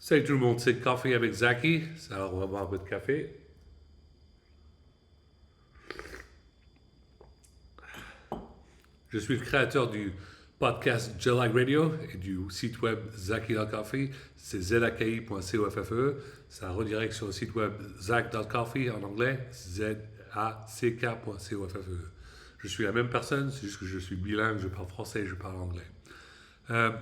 Salut tout le monde, c'est Café avec Zaki. Alors, on va boire un peu de café. Je suis le créateur du podcast Jelag Radio et du site web Zaki.coffee. C'est zaki.coffee. Ça redirige sur le site web zak.coffee en anglais, zack.coffee. Je suis la même personne, c'est juste que je suis bilingue, je parle français et je parle anglais. Euh,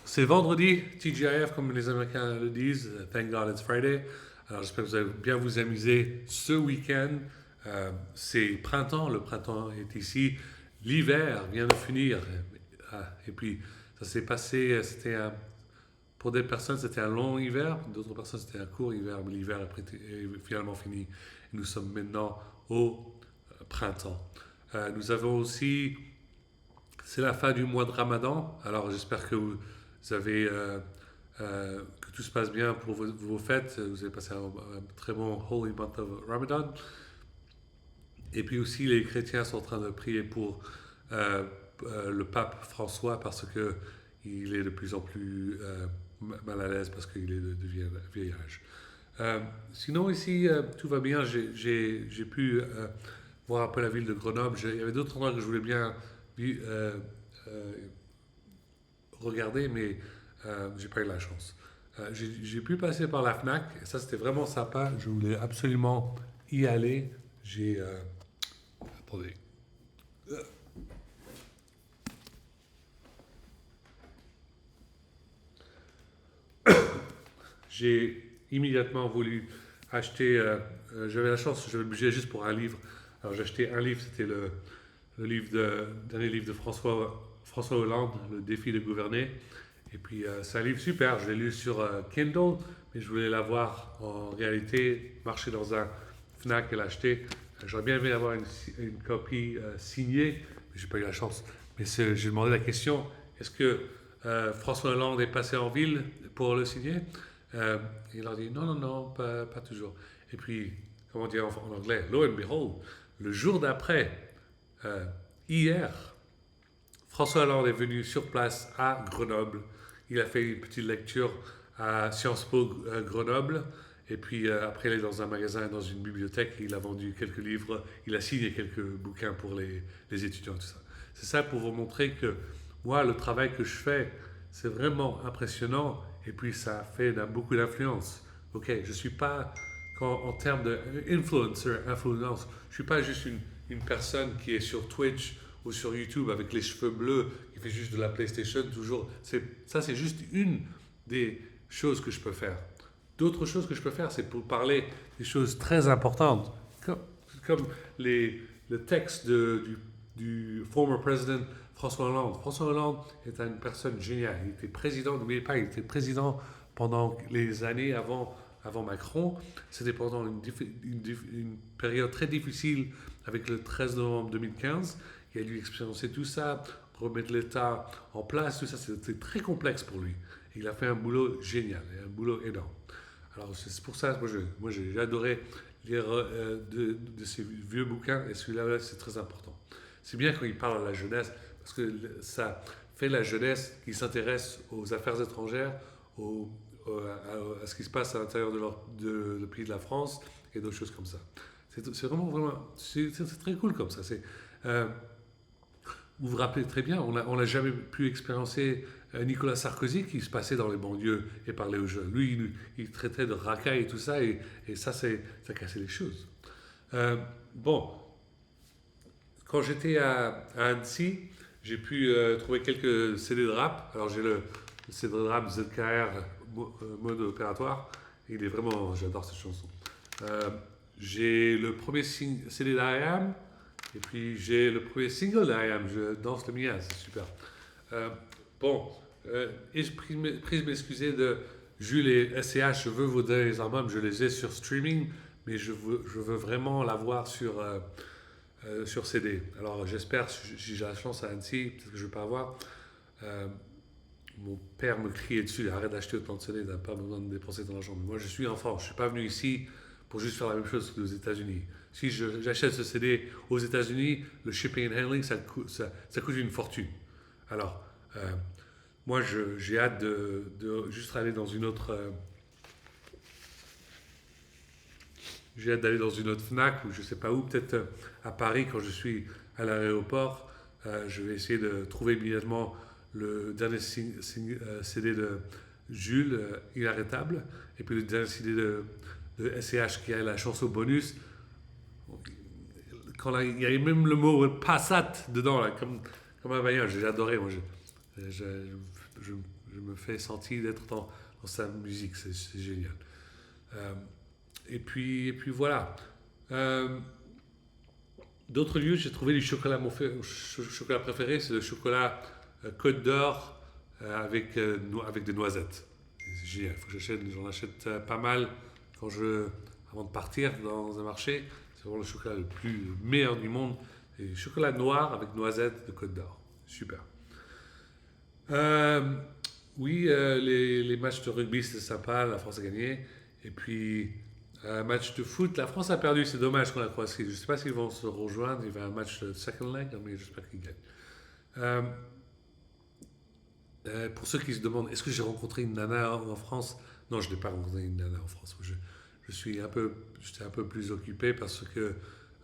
c'est vendredi, TGIF comme les Américains le disent, Thank God It's Friday. Alors j'espère que vous allez bien vous amuser ce week-end. C'est printemps, le printemps est ici, l'hiver vient de finir. Et puis ça s'est passé, pour des personnes c'était un long hiver, pour d'autres personnes c'était un court hiver, mais l'hiver est finalement fini. Et nous sommes maintenant au printemps. Nous avons aussi c'est la fin du mois de Ramadan, alors j'espère que vous avez que tout se passe bien pour vos fêtes. Vous avez passé un très bon Holy Month of Ramadan. Et puis aussi, les chrétiens sont en train de prier pour euh, le pape François parce que il est de plus en plus mal à l'aise parce qu'il est de vieil âge. Sinon ici, tout va bien. J'ai pu voir un peu la ville de Grenoble. Il y avait d'autres endroits que je voulais bien euh, regarder, mais j'ai pas eu la chance. J'ai pu passer par la FNAC, et ça c'était vraiment sympa. Je voulais absolument y aller. Attendez. J'ai immédiatement voulu acheter. J'avais la chance, j'avais le budget juste pour un livre. Alors j'ai acheté un livre, c'était dernier livre de François Hollande, Le défi de gouverner. Et puis c'est un livre super, je l'ai lu sur Kindle, mais je voulais l'avoir en réalité, marcher dans un FNAC et l'acheter. J'aurais bien aimé avoir une copie signée, mais j'ai pas eu la chance. Mais j'ai demandé la question, est-ce que François Hollande est passé en ville pour le signer? Il leur dit non, non, non, pas toujours. Et puis, comment dire en anglais, lo and behold, le jour d'après, euh, hier, François Hollande est venu sur place à Grenoble. Il a fait une petite lecture à Sciences Po Grenoble. Et puis après, il est dans un magasin, dans une bibliothèque. Il a vendu quelques livres. Il a signé quelques bouquins pour les étudiants, tout ça. C'est ça pour vous montrer que moi, le travail que je fais, c'est vraiment impressionnant. Et puis ça fait beaucoup d'influence. Ok, je suis pas, en termes d'influencer, influence, je suis pas juste une personne qui est sur Twitch ou sur YouTube avec les cheveux bleus, qui fait juste de la PlayStation toujours. Ça, c'est juste une des choses que je peux faire. D'autres choses que je peux faire, c'est pour parler des choses très importantes, comme, comme le texte du former president François Hollande. François Hollande est une personne géniale. Il était président, n'oubliez pas, il était président pendant les années avant Macron. C'était pendant une période très difficile avec le 13 novembre 2015. Il a dû expérimenter tout ça, remettre l'État en place, tout ça. C'était très complexe pour lui. Et il a fait un boulot génial, un boulot énorme. Alors c'est pour ça, moi j'ai adoré lire de ces vieux bouquins et celui-là c'est très important. C'est bien quand il parle à la jeunesse parce que ça fait la jeunesse qui s'intéresse aux affaires étrangères, à ce qui se passe à l'intérieur de le pays de la France et d'autres choses comme ça. C'est vraiment, c'est très cool comme ça. Euh, vous vous rappelez très bien, on n'a jamais pu expérimenter Nicolas Sarkozy qui se passait dans les banlieues et parlait aux jeunes. Lui, il traitait de racailles et tout ça, et ça cassait les choses. Bon, quand j'étais à Annecy, j'ai pu trouver quelques CD de rap. Alors j'ai le CD de rap ZKR mode opératoire. Il est vraiment, j'adore cette chanson. Euh, j'ai le premier CD d'IAM, et puis j'ai le premier single d'IAM, je danse le mien, c'est super. Euh, bon, et je prie de m'excuser de Jules et SCH, je veux vous donner les albums, je les ai sur streaming, mais je veux vraiment l'avoir sur CD. Alors j'espère, si j'ai la chance à Annecy, peut-être que je ne vais pas avoir. Euh, Mon père me criait dessus, arrête d'acheter autant de CD, t'as pas besoin de dépenser ton argent. Mais moi je suis enfant, je ne suis pas venu ici pour juste faire la même chose que aux États-Unis. Si j'achète ce CD aux États-Unis, le shipping and handling, ça coûte une fortune. Alors, moi j'ai hâte de juste aller dans une autre j'ai hâte d'aller dans une autre Fnac ou je sais pas où, peut-être à Paris quand je suis à l'aéroport. Je vais essayer de trouver immédiatement le dernier CD de Jules, Inarrêtable, et puis le dernier CD de SCH qui a la chanson bonus. Il y a même le mot Passat dedans, là, comme un bagnole. J'ai adoré. Moi, je, je- je me fais sentir d'être dans sa musique. C'est génial. Euh, et puis voilà. Euh, D'autres lieux, j'ai trouvé du chocolat. Chocolat préféré, c'est le chocolat Côte d'Or avec des noisettes. C'est génial. J'en achète pas mal avant de partir dans un marché. C'est vraiment le chocolat le meilleur du monde. Et chocolat noir avec noisettes de Côte d'Or. Super. Euh, oui, les matchs de rugby, c'était sympa. La France a gagné. Et puis, match de foot, la France a perdu. C'est dommage qu'on la Croatie. Je ne sais pas s'ils vont se rejoindre. Il y avait un match de second leg, mais j'espère qu'ils gagnent. Euh, pour ceux qui se demandent, est-ce que j'ai rencontré une nana en France? Non, je n'ai pas rencontré une nana en France. J'étais un peu plus occupé parce que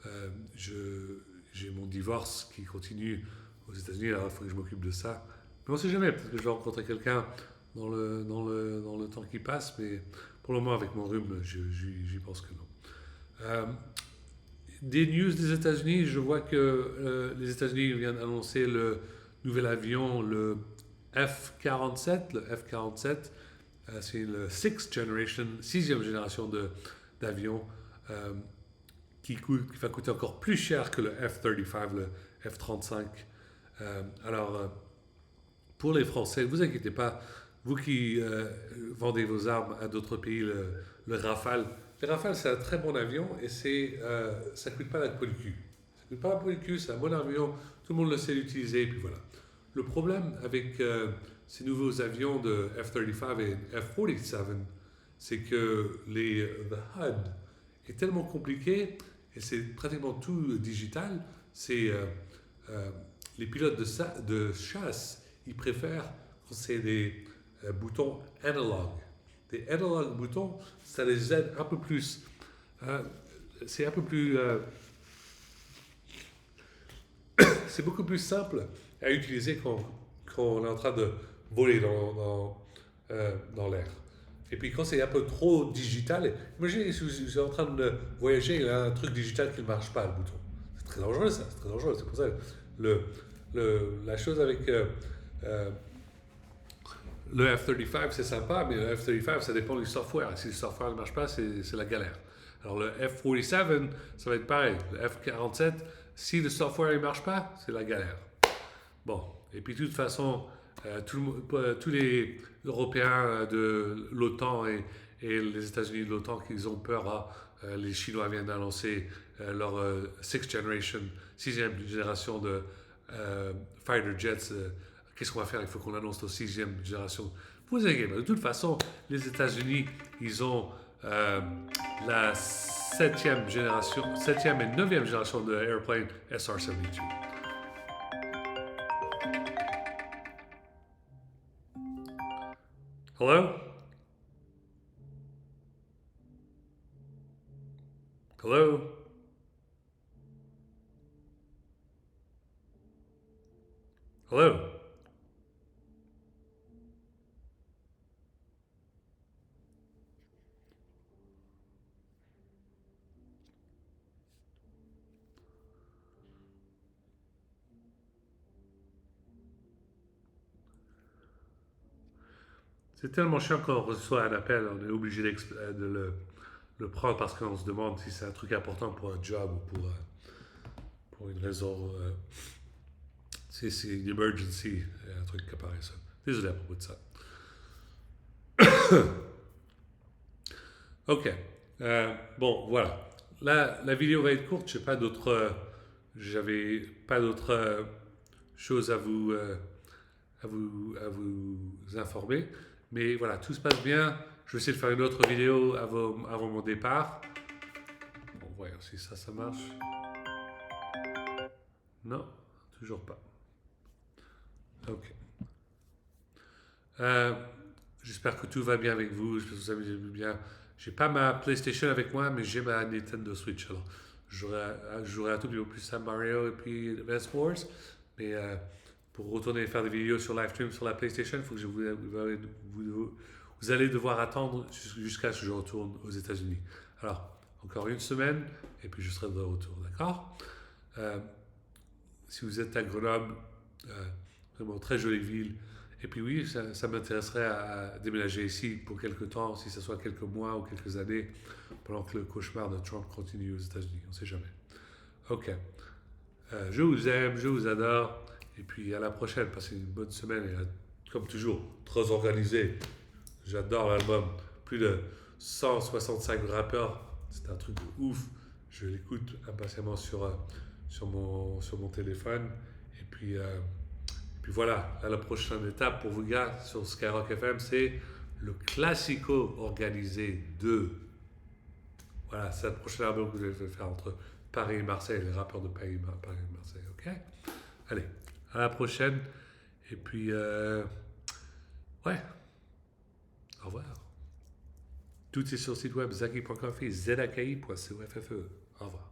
euh, je- j'ai mon divorce qui continue aux États-Unis. Alors, il faut que je m'occupe de ça. Mais on ne sait jamais. Peut-être que je vais rencontrer quelqu'un dans le temps qui passe. Mais pour le moment, avec mon rhume, j'y pense que non. Euh, des news des États-Unis, je vois que les États-Unis viennent d'annoncer le nouvel avion, le F-47. Le F-47, c'est le sixième génération d'avion euh, qui va coûter encore plus cher que le F-35, le F-35. Pour les Français, ne vous inquiétez pas, vous qui vendez vos armes à d'autres pays, le Rafale. Le Rafale, c'est un très bon avion et ça ne coûte pas la peau du cul. Ça ne coûte pas la peau du cul, c'est un bon avion, tout le monde le sait l'utiliser, et puis voilà. Le problème avec ces nouveaux avions de F-35 et F-47, c'est que the HUD est tellement compliqué et c'est pratiquement tout digital. C'est euh, les pilotes de chasse, ils préfèrent quand c'est des boutons analog. Des analog boutons, ça les aide un peu plus. Euh, c'est un peu plus. C'est beaucoup plus simple à utiliser quand on est en train de voler dans l'air. Et puis quand c'est un peu trop digital, imaginez si vous êtes en train de voyager, il y a un truc digital qui ne marche pas, le bouton. C'est très dangereux ça, c'est très dangereux. C'est pour ça le, la chose avec euh, le F-35, c'est sympa, mais le F-35, ça dépend du software. Si le software ne marche pas, c'est la galère. Alors le F-47, ça va être pareil. Le F-47, si le software ne marche pas, c'est la galère. Bon, et puis de toute façon, tous les Européens de l'OTAN et les États-Unis de l'OTAN, qu'ils ont peur, les Chinois viennent d'annoncer leur sixième génération de fighter jets. Qu'est-ce qu'on va faire? Il faut qu'on annonce notre sixième génération. Vous inquiétez pas. De toute façon, les États-Unis, ils ont la septième et neuvième génération de airplane SR-72. Hello? Hello? Hello? C'est tellement chiant quand on reçoit un appel, on est obligé de le prendre parce qu'on se demande si c'est un truc important pour un job ou pour une raison. Si c'est une emergency, un truc qui apparaît ça. Désolé à propos de ça. Ok. Bon, voilà. La vidéo va être courte. J'avais pas d'autres choses à vous informer. Mais voilà, tout se passe bien. Je vais essayer de faire une autre vidéo avant mon départ. Bon, voyons si ça marche. Non, toujours pas. Ok. Euh, J'espère que tout va bien avec vous. J'espère que vous avez bien. j'ai pas ma PlayStation avec moi, mais j'ai ma Nintendo Switch. Alors, je jouerai un tout petit peu plus à Mario et puis Advance Wars. Mais pour retourner faire des vidéos sur live stream sur la PlayStation, il faut que vous allez devoir attendre jusqu'à ce que je retourne aux États-Unis. Alors, encore une semaine, et puis je serai de retour, d'accord? Euh, Si vous êtes à Grenoble, vraiment très jolie ville. Et puis oui, ça m'intéresserait à déménager ici pour quelques temps, si ce soit quelques mois ou quelques années, pendant que le cauchemar de Trump continue aux États-Unis. On ne sait jamais. Ok. Je vous aime, je vous adore. Et puis à la prochaine. Passez une bonne semaine. Et comme toujours, très organisé. J'adore l'album. Plus de 165 rappeurs. C'est un truc de ouf. Je l'écoute impatiemment sur mon téléphone. Et puis voilà, là, la prochaine étape pour vous gars sur Skyrock FM, c'est le classico organisé de. Voilà, c'est le prochain album que je vais faire entre Paris et Marseille, les rappeurs de Paris et Marseille, ok? Allez, à la prochaine. Et puis, ouais, au revoir. Tout est sur le site web zaki.com et zaki.coffe. Au revoir.